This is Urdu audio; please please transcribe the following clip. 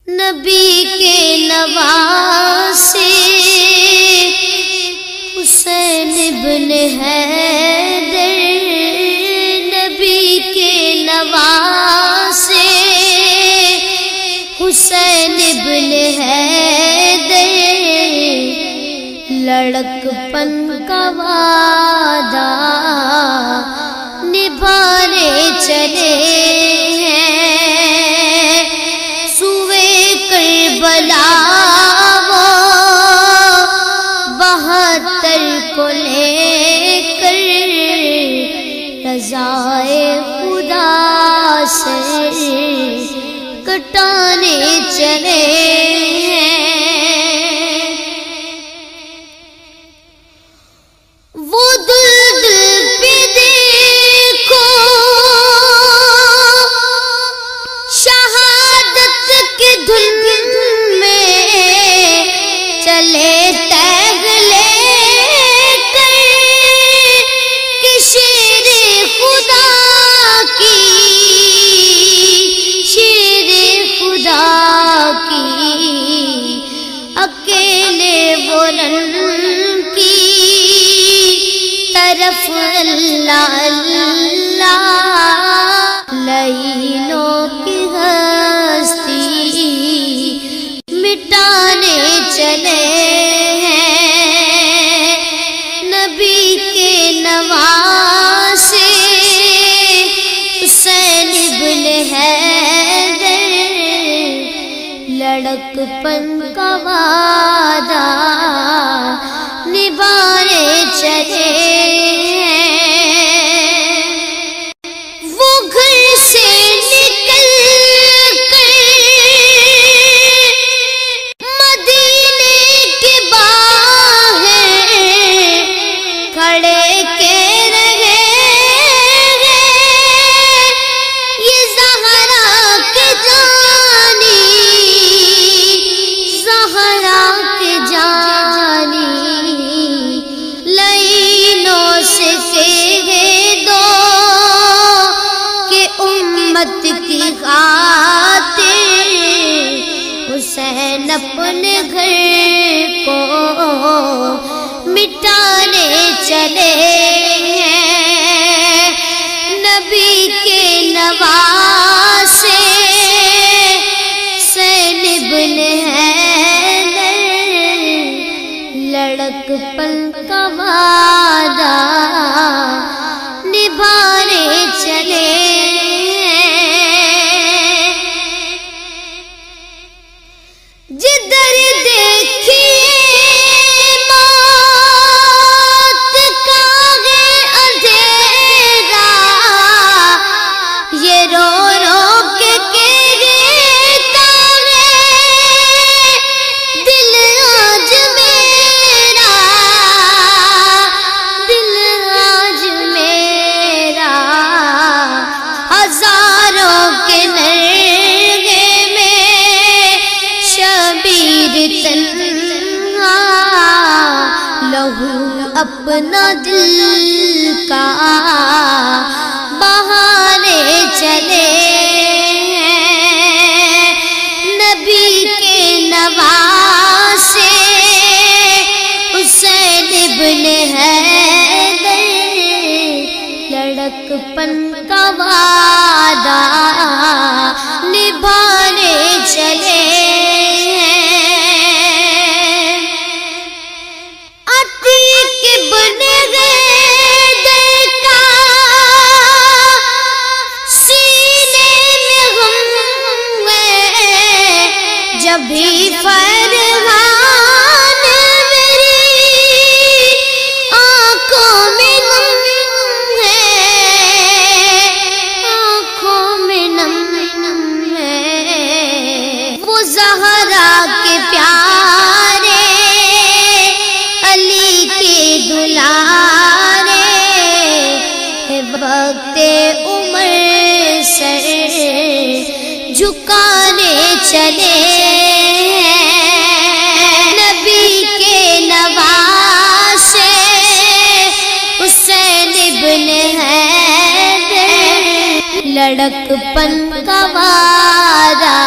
نبی کے نواسے حسین ابن حیدر، نبی کے نواسے حسین ابن حیدر، لڑک پن کا وعدہ نبھانے چلے کربلا وہ 72 کو لے کر رضائے خدا سے کٹانے چلے وہ دل پہ دیکھو شہادت کے دھن چلے تیغ لے کر کہ شیر خدا کی، شیر خدا کی اکیلے وہ رن کی طرف اللہ اللہ لعینوں کی ہستی مٹانے چلے ہیں نبی کے نواسے حسین ابن حیدر، لڑک پن کا وعدہ نبھانے چلے وہ گھر سے نکل کی خاطر حسین اپنے گھر کو مٹانے چلے ہیں نبی کے نواسے حسین ابن حیدر، لڑک پن کا وعدہ نبھانے چلے جدھر دیکھیے موت کا ہے اندھیرا، یہ رو رو کے کہتا ہے دل آج میرا، دل آج میرا، ہزاروں کے تنہا لہو اپنا دل کا بہانے چلے نبی کے نواسے حسین ابن حیدر، لڑک پن کا وعدہ نبھانے چلے جبھی فرحان میری آنکھوں میں نم ہے، آنکھوں میں نم ہے، وہ زہرا کے پیارے علی کے دلارے وقت عمر سر جھکانے چلے نبی کے نواسے حسین ابن حیدر، لڑک پن کا وعدہ